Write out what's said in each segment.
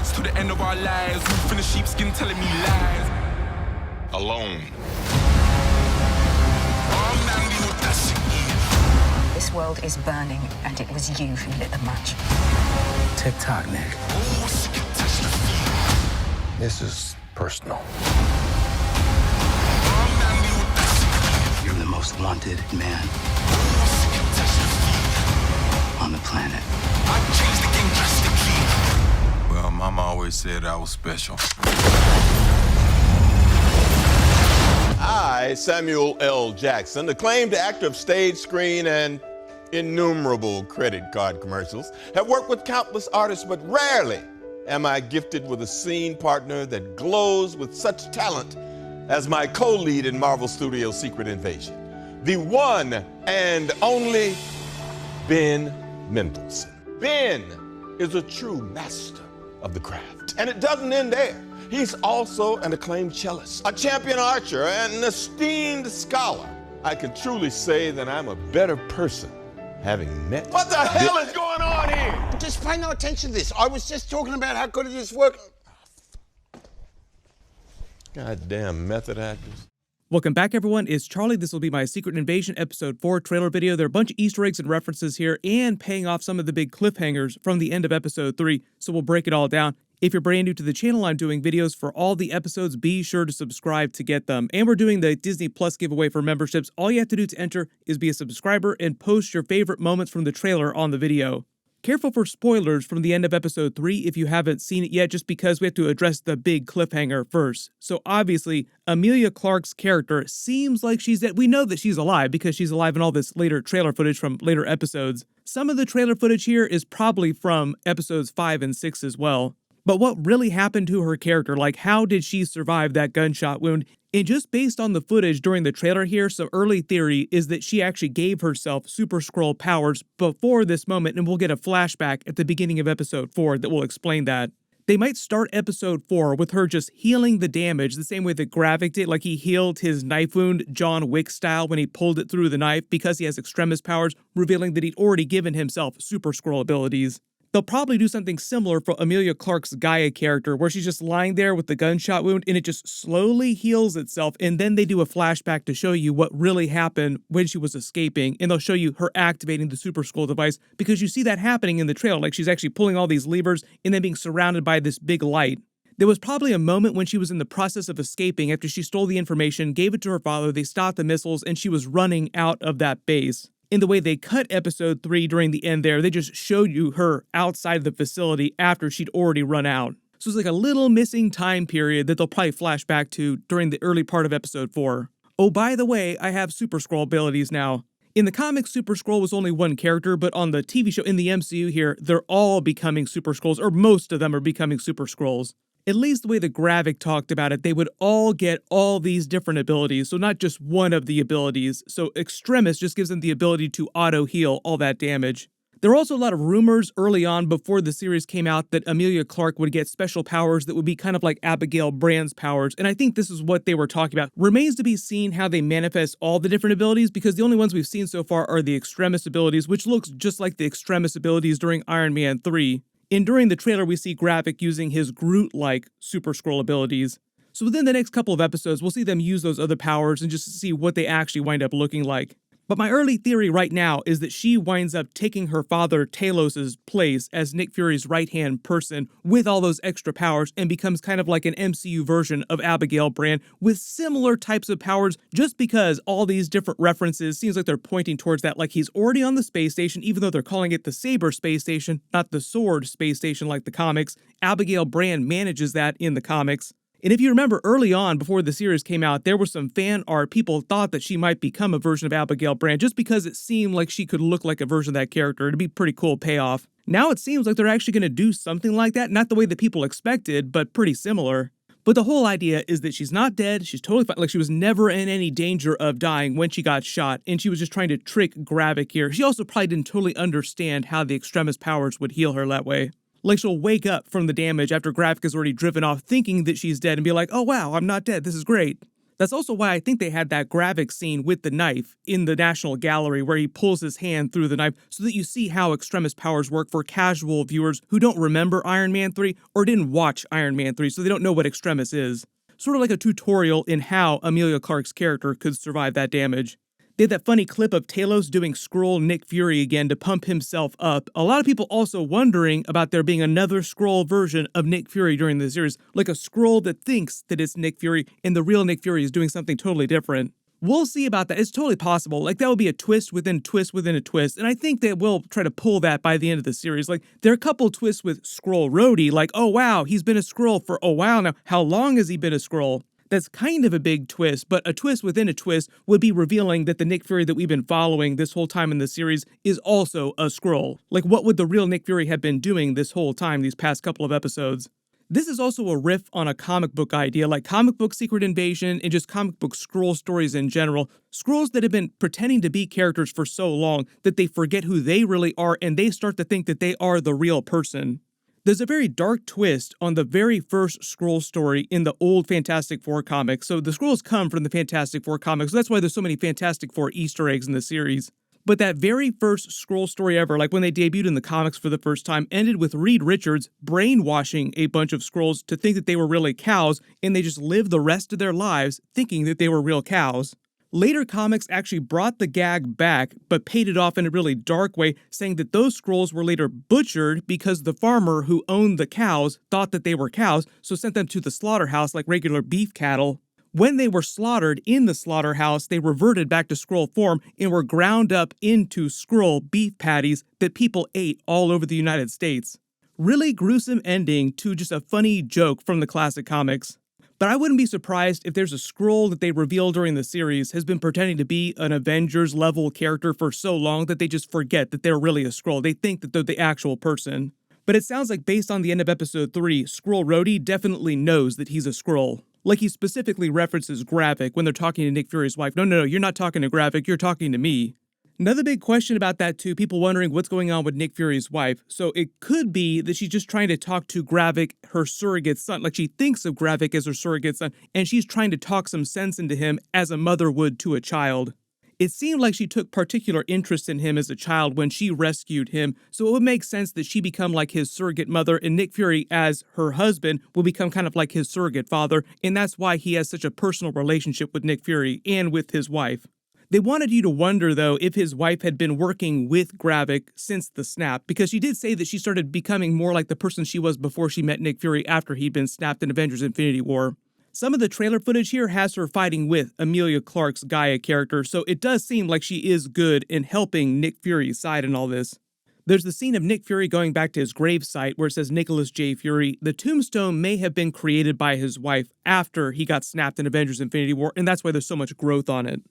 heads to the end of our lives. Wolf in the sheepskin telling me lies. Alone. This world is burning, and it was you who lit the match. Tick-tock, Nick. This is personal. You're the most wanted man on the planet. I changed the game drastically. Well, Mama always said I was special. I, Samuel L. Jackson, acclaimed actor of stage, screen, and innumerable credit card commercials, have worked with countless artists, but rarely am I gifted with a scene partner that glows with such talent as my co-lead in Marvel Studios' Secret Invasion, the one and only Ben Mendelsohn. Ben is a true master of the craft, and it doesn't end there. He's also an acclaimed cellist, a champion archer, and an esteemed scholar. I can truly say that I'm a better person having met. What the hell is going on here? Just pay no attention to this. I was just talking about how good it is working. Goddamn method actors. Welcome back, everyone. It's Charlie. This will be my Secret Invasion Episode 4 trailer video. There are a bunch of Easter eggs and references here and paying off some of the big cliffhangers from the end of Episode 3, so we'll break it all down. If you're brand new to the channel, I'm doing videos for all the episodes. Be sure to subscribe to get them. And we're doing the Disney Plus giveaway for memberships. All you have to do to enter is be a subscriber and post your favorite moments from the trailer on the video. Careful for spoilers from the end of Episode 3 if you haven't seen it yet, just because we have to address the big cliffhanger first. So obviously, Emilia Clarke's character seems like she's dead. We know that she's alive because she's alive in all this later trailer footage from later episodes. Some of the trailer footage here is probably from Episodes 5 and 6 as well. But what really happened to her character? Like, how did she survive that gunshot wound? And just based on the footage during the trailer here, some early theory is that she actually gave herself Super Skrull powers before this moment, and we'll get a flashback at the beginning of Episode 4 that will explain that. They might start Episode 4 with her just healing the damage the same way that Gravik did, like he healed his knife wound John Wick style when he pulled it through the knife because he has Extremis powers, revealing that he'd already given himself Super Skrull abilities. They'll probably do something similar for Emilia Clarke's Gaia character, where she's just lying there with the gunshot wound and it just slowly heals itself, and then they do a flashback to show you what really happened when she was escaping, and they'll show you her activating the Super Skrull device, because you see that happening in the trailer, like she's actually pulling all these levers and then being surrounded by this big light. There was probably a moment when she was in the process of escaping after she stole the information, gave it to her father, they stopped the missiles, and she was running out of that base. In the way they cut Episode 3 during the end there, they just showed you her outside the facility after she'd already run out. So it's like a little missing time period that they'll probably flash back to during the early part of Episode 4. Oh, by the way, I have Super Skrull abilities now. In the comics, Super Skrull was only one character, but on the TV show in the MCU here, they're all becoming Super Skrulls, or most of them are becoming Super Skrulls. At least the way that Gravik talked about it, they would all get all these different abilities, so not just one of the abilities. So Extremis just gives them the ability to auto-heal all that damage. There were also a lot of rumors early on before the series came out that Emilia Clarke would get special powers that would be kind of like Abigail Brand's powers, and I think this is what they were talking about. Remains to be seen how they manifest all the different abilities, because the only ones we've seen so far are the Extremis abilities, which looks just like the Extremis abilities during Iron Man 3. And during the trailer, we see Gravik using his Groot-like Super Skrull abilities. So within the next couple of episodes, we'll see them use those other powers and just see what they actually wind up looking like. But my early theory right now is that she winds up taking her father Talos' place as Nick Fury's right-hand person with all those extra powers and becomes kind of like an MCU version of Abigail Brand with similar types of powers, just because all these different references seems like they're pointing towards that, like he's already on the space station, even though they're calling it the Saber space station, not the Sword space station like the comics. Abigail Brand manages that in the comics. And if you remember early on, before the series came out, there was some fan art. People thought that she might become a version of Abigail Brand just because it seemed like she could look like a version of that character. It'd be pretty cool payoff. Now it seems like they're actually going to do something like that. Not the way that people expected, but pretty similar. But the whole idea is that she's not dead. She's totally fine. Like, she was never in any danger of dying when she got shot, and she was just trying to trick Gravik here. She also probably didn't totally understand how the Extremis powers would heal her that way. Like, she'll wake up from the damage after Gravik has already driven off thinking that she's dead and be like, oh wow, I'm not dead, this is great. That's also why I think they had that graphic scene with the knife in the National Gallery where he pulls his hand through the knife so that you see how Extremis powers work for casual viewers who don't remember Iron Man 3 or didn't watch Iron Man 3, so they don't know what Extremis is. Sort of like a tutorial in how Emilia Clarke's character could survive that damage. They had that funny clip of Talos doing Skrull Nick Fury again to pump himself up. A lot of people also wondering about there being another Skrull version of Nick Fury during the series, like a Skrull that thinks that it's Nick Fury and the real Nick Fury is doing something totally different. We'll see about that. It's totally possible. Like, that would be a twist within a twist within a twist, and I think they will try to pull that by the end of the series. Like, there are a couple twists with Skrull Rhodey, like, oh wow, he's been a Skrull for a while now. How long has he been a Skrull? That's kind of a big twist, but a twist within a twist would be revealing that the Nick Fury that we've been following this whole time in the series is also a Skrull. Like, what would the real Nick Fury have been doing this whole time, these past couple of episodes? This is also a riff on a comic book idea, like comic book Secret Invasion and just comic book Skrull stories in general. Skrulls that have been pretending to be characters for so long that they forget who they really are and they start to think that they are the real person. There's a very dark twist on the very first Skrull story in the old Fantastic Four comics. So the Skrulls come from the Fantastic Four comics, so that's why there's so many Fantastic Four Easter eggs in the series. But that very first Skrull story ever, like when they debuted in the comics for the first time, ended with Reed Richards brainwashing a bunch of Skrulls to think that they were really cows, and they just lived the rest of their lives thinking that they were real cows. Later comics actually brought the gag back, but paid it off in a really dark way, saying that those Skrulls were later butchered because the farmer who owned the cows thought that they were cows, so sent them to the slaughterhouse like regular beef cattle. When they were slaughtered in the slaughterhouse, they reverted back to Skrull form and were ground up into Skrull beef patties that people ate all over the United States. Really gruesome ending to just a funny joke from the classic comics. But I wouldn't be surprised if there's a Skrull that they reveal during the series has been pretending to be an Avengers-level character for so long that they just forget that they're really a Skrull. They think that they're the actual person. But it sounds like based on the end of episode 3, Skrull Rhodey definitely knows that he's a Skrull. Like he specifically references Gravik when they're talking to Nick Fury's wife. No, you're not talking to Gravik, you're talking to me. Another big question about that too, people wondering what's going on with Nick Fury's wife. So it could be that she's just trying to talk to Gravik, her surrogate son. Like she thinks of Gravik as her surrogate son, and she's trying to talk some sense into him as a mother would to a child. It seemed like she took particular interest in him as a child when she rescued him, so it would make sense that she become like his surrogate mother, and Nick Fury, as her husband, will become kind of like his surrogate father, and that's why he has such a personal relationship with Nick Fury and with his wife. They wanted you to wonder, though, if his wife had been working with Gravik since the snap, because she did say that she started becoming more like the person she was before she met Nick Fury after he'd been snapped in Avengers Infinity War. Some of the trailer footage here has her fighting with Emilia Clarke's Gaia character, so it does seem like she is good in helping Nick Fury's side in all this. There's the scene of Nick Fury going back to his gravesite where it says Nicholas J. Fury. The tombstone may have been created by his wife after he got snapped in Avengers Infinity War, and that's why there's so much growth on it.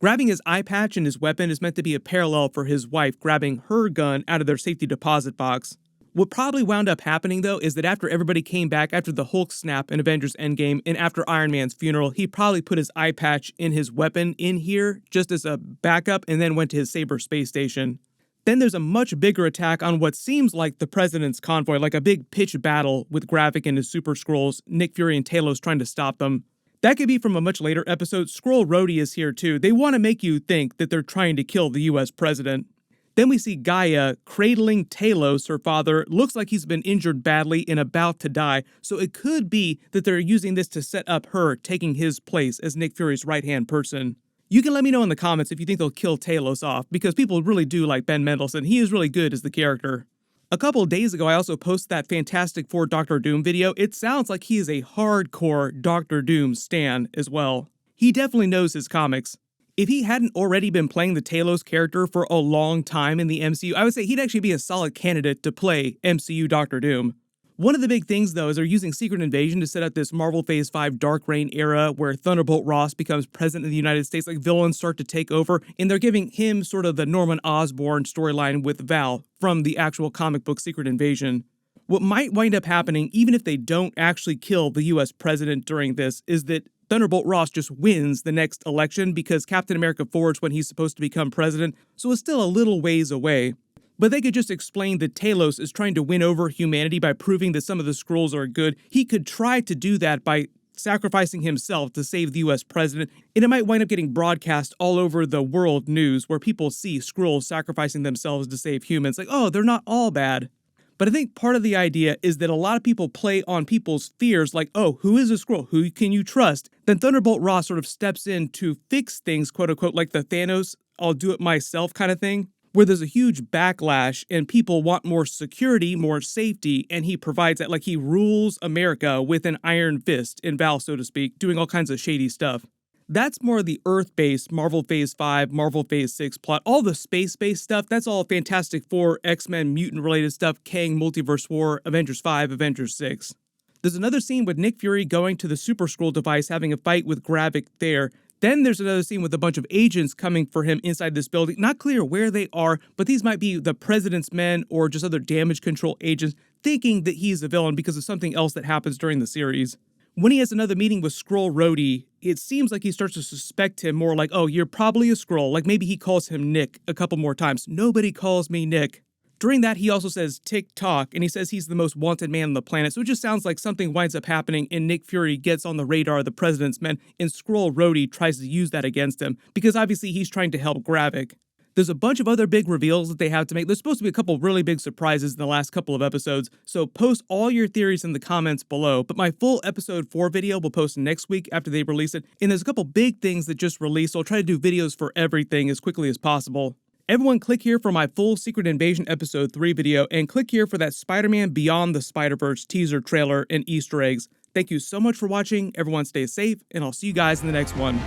Grabbing his eye patch and his weapon is meant to be a parallel for his wife grabbing her gun out of their safety deposit box. What probably wound up happening, though, is that after everybody came back after the Hulk snap in Avengers Endgame and after Iron Man's funeral, he probably put his eye patch in his weapon in here just as a backup and then went to his Saber space station. Then there's a much bigger attack on what seems like the President's convoy, like a big pitched battle with Gravik and his Super Skrulls, Nick Fury and Talos trying to stop them. That could be from a much later episode. Skrull Rhodey is here too. They want to make you think that they're trying to kill the US president. Then we see Gaia cradling Talos, her father. Looks like he's been injured badly and about to die, so it could be that they're using this to set up her taking his place as Nick Fury's right-hand person. You can let me know in the comments if you think they'll kill Talos off, because people really do like Ben Mendelsohn. He is really good as the character. A couple days ago, I also posted that Fantastic Four Doctor Doom video. It sounds like he is a hardcore Doctor Doom stan as well. He definitely knows his comics. If he hadn't already been playing the Talos character for a long time in the MCU, I would say he'd actually be a solid candidate to play MCU Doctor Doom. One of the big things, though, is they're using Secret Invasion to set up this Marvel Phase 5 Dark Reign era where Thunderbolt Ross becomes president of the United States, like villains start to take over, and they're giving him sort of the Norman Osborn storyline with Val from the actual comic book Secret Invasion. What might wind up happening, even if they don't actually kill the US president during this, is that Thunderbolt Ross just wins the next election because Captain America forwards when he's supposed to become president, so it's still a little ways away. But they could just explain that Talos is trying to win over humanity by proving that some of the Skrulls are good. He could try to do that by sacrificing himself to save the US president, and it might wind up getting broadcast all over the world news where people see Skrulls sacrificing themselves to save humans. Like, oh, they're not all bad. But I think part of the idea is that a lot of people play on people's fears like, oh, who is a Skrull? Who can you trust? Then Thunderbolt Ross sort of steps in to fix things, quote unquote, like the Thanos, I'll do it myself kind of thing, where there's a huge backlash and people want more security, more safety, and he provides that. Like, he rules America with an iron fist in Val, so to speak, doing all kinds of shady stuff. That's more the Earth-based Marvel Phase 5, Marvel Phase 6 plot. All the space-based stuff, that's all Fantastic Four, X-Men, mutant-related stuff, Kang, Multiverse War, Avengers 5, Avengers 6. There's another scene with Nick Fury going to the Super Skrull device, having a fight with Gravik there. Then there's another scene with a bunch of agents coming for him inside this building. Not clear where they are, but these might be the President's men or just other damage control agents thinking that he's a villain because of something else that happens during the series. When he has another meeting with Skrull Rhodey, it seems like he starts to suspect him more like, oh, you're probably a Skrull. Like maybe he calls him Nick a couple more times. Nobody calls me Nick. During that, he also says tick-tock, and he says he's the most wanted man on the planet. So it just sounds like something winds up happening, and Nick Fury gets on the radar of the President's men, and Skrull Rhodey tries to use that against him, because obviously he's trying to help Gravik. There's a bunch of other big reveals that they have to make. There's supposed to be a couple really big surprises in the last couple of episodes, so post all your theories in the comments below. But my full episode 4 video will post next week after they release it, and there's a couple big things that just released, so I'll try to do videos for everything as quickly as possible. Everyone click here for my full Secret Invasion episode 3 video, and click here for that Spider-Man Beyond the Spider-Verse teaser trailer and Easter eggs. Thank you so much for watching, everyone stay safe, and I'll see you guys in the next one.